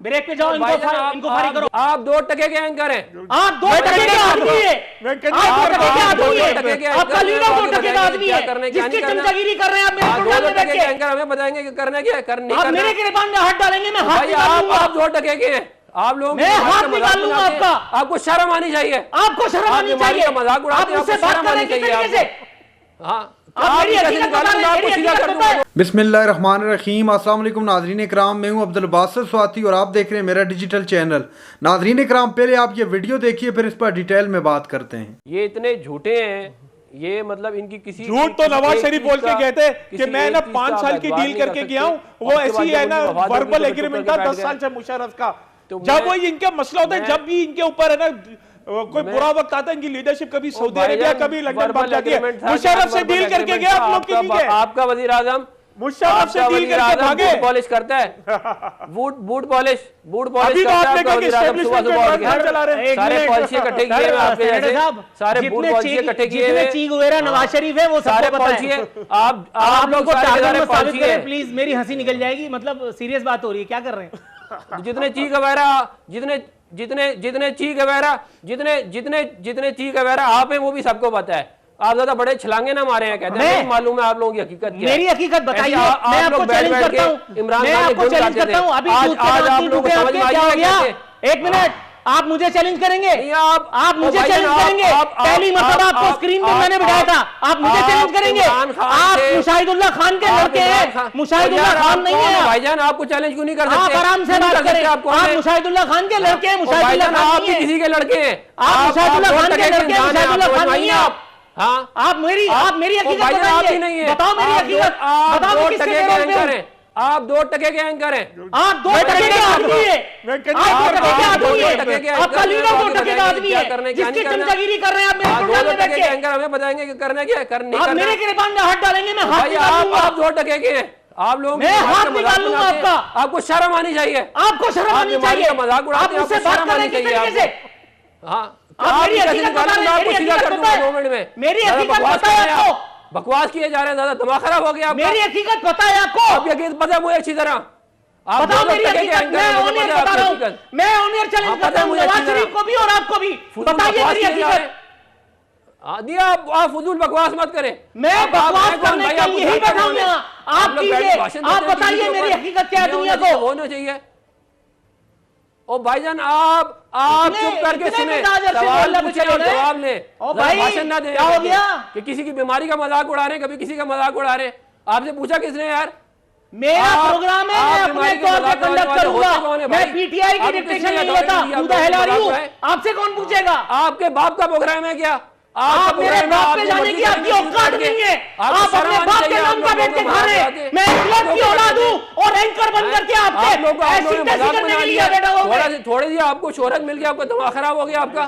Break पे जाओ, इनको फारिग करो। आप 2 टके के एंकर हैं, आप 2 टके के आदमी है, आप 2 टके के आदमी है, आपका लीडर 2 टके का आदमी है जिसकी चमचागिरी कर रहे हैं आप मेरे प्रोग्राम में बैठ के। एंकर हमें बताएंगे कि करना क्या है, करने आप मेरे गिरबान में हाथ डालेंगे, मैं हाथ निकालूंगा। आप 2 टके के हैं, आप लोग मैं हाथ निकाल लूंगा आपका। आपको शर्म आनी चाहिए, आपको शर्म आनी चाहिए, मजाक उड़ाते हैं, आप मुझसे बात कर रहे हैं किस तरीके से? हाँ बिस्मिल्लाहिर्रहमानिर्रहीम। अस्सलाम वालेकुम नाज़रीन इकराम, मैं हूं अब्दुल बासित स्वाति और आप देख रहे हैं मेरा डिजिटल चैनल। नाज़रीन इकराम, पहले आप ये वीडियो देखिए, फिर इस पर डिटेल में बात करते हैं। ये इतने झूठे हैं, ये मतलब इनकी किसी झूठ तो नवाज शरीफ बोल के कहते कि मैं ना 5 साल की डील करके गया हूँ, वो ऐसी है ना वर्बल एग्रीमेंट था 10 साल से मुशर्रफ का। जब वो इनके मसला होता है, जब भी इनके ऊपर है ना कोई बुरा वक्त आता है, इनकी लीडरशिप कभी सऊदी अरेबिया कभी लंदन भाग जाती है। मुशर्रफ से डील करके गया आप लोग के लिए, आपका वजीर आजम मुशर्रफ से डील करके भागे। बूट पॉलिश करता है, बूट पॉलिश अभी तो आपने कहा कि एस्टैब्लिशमेंट पे चला रहे हैं। सारे पॉलिसी इकट्ठे किए हैं आपके जैसे, सारे बूट पॉलिसी इकट्ठे किए हैं, चीख वगैरह नवाज शरीफ है वो सारे पॉलिसी है। आप लोग को सारे पॉलिसी है। प्लीज मेरी हंसी निकल जाएगी, मतलब सीरियस बात हो रही है, क्या कर रहे हैं? जितने चीख वगैरह जितने चीख वगैरह आप हैं वो भी सबको पता है। आप ज्यादा बड़े छलांगे ना मारे हैं, कहते हैं नहीं मालूम है आप लोगों की हकीकत क्या है। मेरी हकीकत बताइए, मैं आपको चैलेंज करता हूं, इमरान मैं आपको चैलेंज करता हूं। अभी आज आप लोगों को समझ में क्या हो गया? आया? 1 मिनट, आप मुझे चैलेंज करेंगे? आप मुझे भाई चैलेंज करेंगे? पहली मतलब आपको स्क्रीन पर मैंने बिठाया था, आप मुझे चैलेंज करेंगे? आप मुशाहिदुल्लाह खान के लड़के हैं, मुशाहिदुल्लाह खान नहीं है भाईजान। आपको चैलेंज क्यों नहीं कर सकते? आप आराम से बात करें। आप मुशाहिदुल्लाह खान के लड़के हैं, मुशाहिदुल्लाह खान आप भी किसी के लड़के हैं, आप मुशाहिदुल्लाह खान के लड़के हैं, मुशाहिदुल्लाह खान नहीं है आप। हाँ, आप मेरी हकीकत बताइए, बताओ मेरी हकीकत, आप बताओ 2 मैं किसके टके के विरोध में एंकर हूं? हैं, आप 2 टके के एंकर हैं, आप 2 टके के आदमी है, आप 2 टके के आदमी है, आपका लीडर 2 टके का आदमी है जिसकी चमचागिरी कर रहे हैं आप मेरे प्रोग्राम में बैठ के। एंकर हमें बताएंगे कि करना क्या है, करने आप मेरे गिरबान में हाथ डालेंगे, मैं हाथ निकालूंगा। आप 2 टके के हैं, आप लोग मैं हाथ निकाल लूंगा आपका। आपको शर्म आनी चाहिए, आपको शर्म आनी चाहिए, मजाक उड़ाते हैं, आप मुझसे बात कर रहे हैं किस तरीके से? हाँ, आप मेरी हकीकत बता रहे हैं, मेरी हकीकत पता है, मेरी हकीकत पता है आपको? बकवास किए जा रहे हैं, ज्यादा दिमाग खराब हो गया आपका। मेरी हकीकत पता है आपको? आपकी हकीकत पता है मुझे अच्छी तरह। आप बताओ मेरी हकीकत, मैं ऑनियर बता रहा हूं, मैं ऑनियर चैलेंज करता हूं नवाज शरीफ को भी और आपको भी। बताइए मेरी हकीकत। दिया आप फजूल बकवास मत करें। मैं बकवास करने के लिए ही बैठा हूं यहाँ। आप कीजिए, आप बताइए मेरी हकीकत क्या है दुनिया को। होना चाहिए। ओ भाईजान आप चुप करके सुने, सवाल पूछे जवाब ले, भाषण ना दे। क्या हो गया कि किसी की बीमारी का मजाक उड़ा रहे हैं, कभी किसी का मजाक उड़ा रहे हैं। आपसे पूछा किसने यार? मेरा प्रोग्राम है, मैं अपने तौर पे कंडक्ट करूंगा, मैं पीटीआई की डिक्टेशन नहीं लेता, खुदा हिला रही हूं। आपसे कौन पूछेगा? आपके बाप का प्रोग्राम है क्या? आप मेरे बाप पे जाने की आपकी औकात नहीं है। आप अपने बाप के नाम का बैठ के खा रहे हैं। मैं क्लब की औलाद हूं और एंकर बन करके आपसे ऐसी तैसी करने के लिए बैठा हुआ हूं। थोड़ी सी आपको शोहरत मिल गया, आपका दिमाग खराब हो गया आपका।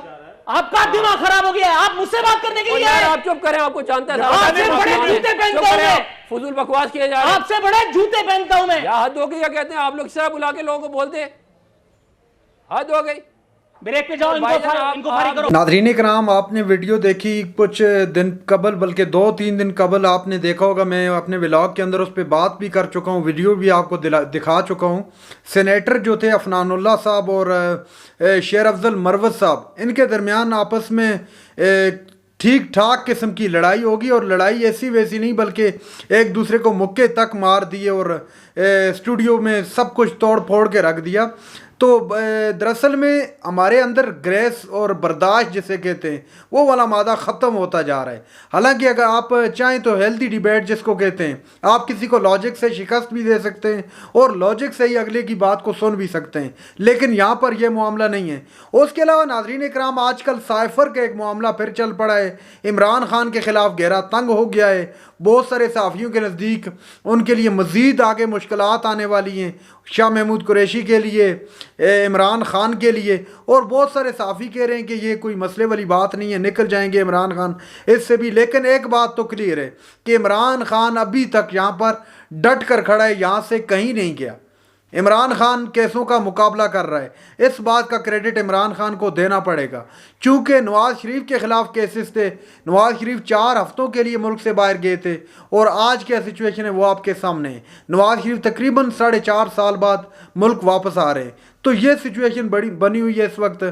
आपका दिमाग खराब हो गया है, आप मुझसे बात करने के लिए आए। आप चुप करें, आपको जानता है। आपसे बड़े जूते पहनता हूं मैं, फजूल बकवास किए जा रहे हैं। आपसे बड़े जूते पहनता हूं मैं। हद हो गई, क्या कहते हैं आप लोग, सिर्फ बुला के लोगों को बोलते हैं, हद हो गई। ब्रेक पे जाओ, इनको फारिग करो। नाज़रीन इकराम, आपने वीडियो देखी कुछ दिन कबल, बल्कि 2-3 दिन कबल आपने देखा होगा, मैं अपने व्लॉग के अंदर उस पर बात भी कर चुका हूँ, वीडियो भी आपको दिखा चुका हूँ। सेनेटर जो थे अफनानुल्लाह साहब और शेर अफजल मरवत साहब, इनके दरमियान आपस में ठीक ठाक किस्म की लड़ाई होगी, और लड़ाई ऐसी वैसी नहीं बल्कि एक दूसरे को मुक्के तक मार दिए और स्टूडियो में सब कुछ तोड़ फोड़ के रख दिया। तो दरअसल में हमारे अंदर ग्रेस और बर्दाश्त जिसे कहते हैं वो वाला मादा ख़त्म होता जा रहा है। हालांकि अगर आप चाहें तो हेल्दी डिबेट जिसको कहते हैं, आप किसी को लॉजिक से शिकस्त भी दे सकते हैं और लॉजिक से ही अगले की बात को सुन भी सकते हैं, लेकिन यहाँ पर यह मामला नहीं है। उसके अलावा नाज़रीन इकराम, आजकल साइफर का एक मामला फिर चल पड़ा है। इमरान खान के ख़िलाफ़ गहरा तंग हो गया है। बहुत सारे सहाफ़ियों के नज़दीक उनके लिए मज़ीद आगे मुश्किलात आने वाली हैं, शाह महमूद कुरैशी के लिए, इमरान खान के लिए, और बहुत सारे सहाफ़ी कह रहे हैं कि ये कोई मसले वाली बात नहीं है, निकल जाएंगे इमरान खान इससे भी। लेकिन एक बात तो क्लियर है कि इमरान खान अभी तक यहाँ पर डट कर खड़ा है, यहाँ से कहीं नहीं गया। इमरान खान केसों का मुकाबला कर रहा है, इस बात का क्रेडिट इमरान खान को देना पड़ेगा। चूँकि नवाज़ शरीफ के ख़िलाफ़ केसेस थे, नवाज़ शरीफ 4 हफ्तों के लिए मुल्क से बाहर गए थे, और आज क्या सिचुएशन है वो आपके सामने है। नवाज़ शरीफ तकरीबन 4.5 साल बाद मुल्क वापस आ रहे हैं। तो ये सिचुएशन बड़ी बनी हुई है इस वक्त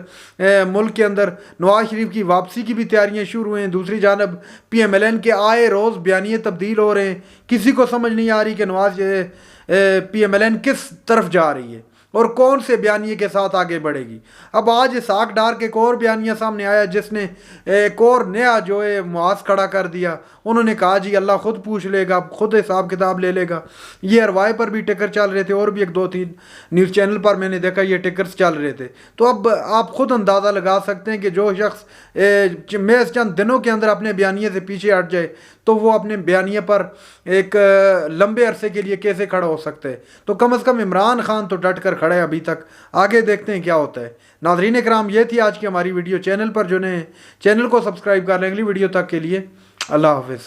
मुल्क के अंदर। नवाज शरीफ की वापसी की भी तैयारियां शुरू हैं, दूसरी जानब PMLN के आए रोज़ बयानिए तब्दील हो रहे हैं। किसी को समझ नहीं आ रही कि नवाज PMLN किस तरफ जा रही है और कौन से बयानिए के साथ आगे बढ़ेगी। अब आज इसहाक डार के एक और बयानिया सामने आया जिसने एक और नया जो है मुआज खड़ा कर दिया। उन्होंने कहा जी अल्लाह खुद पूछ लेगा, खुद हिसाब किताब ले लेगा। ये अरवाई पर भी टिकर चल रहे थे और भी एक दो तीन न्यूज़ चैनल पर मैंने देखा ये टिकर्स चल रहे थे। तो अब आप खुद अंदाज़ा लगा सकते हैं कि जो शख्स महज चंद दिनों के अंदर अपने बयानिए से पीछे हट जाए तो वो अपने बयानिए पर एक लंबे अरसे के लिए कैसे खड़ा हो सकता है। तो कम से कम इमरान खान तो डट कर खड़े अभी तक, आगे देखते हैं क्या होता है। नाज़रीन इकराम, ये थी आज की हमारी वीडियो। चैनल पर जो ने चैनल को सब्सक्राइब कर लें अगली वीडियो तक के लिए। अल्लाह हाफिज़।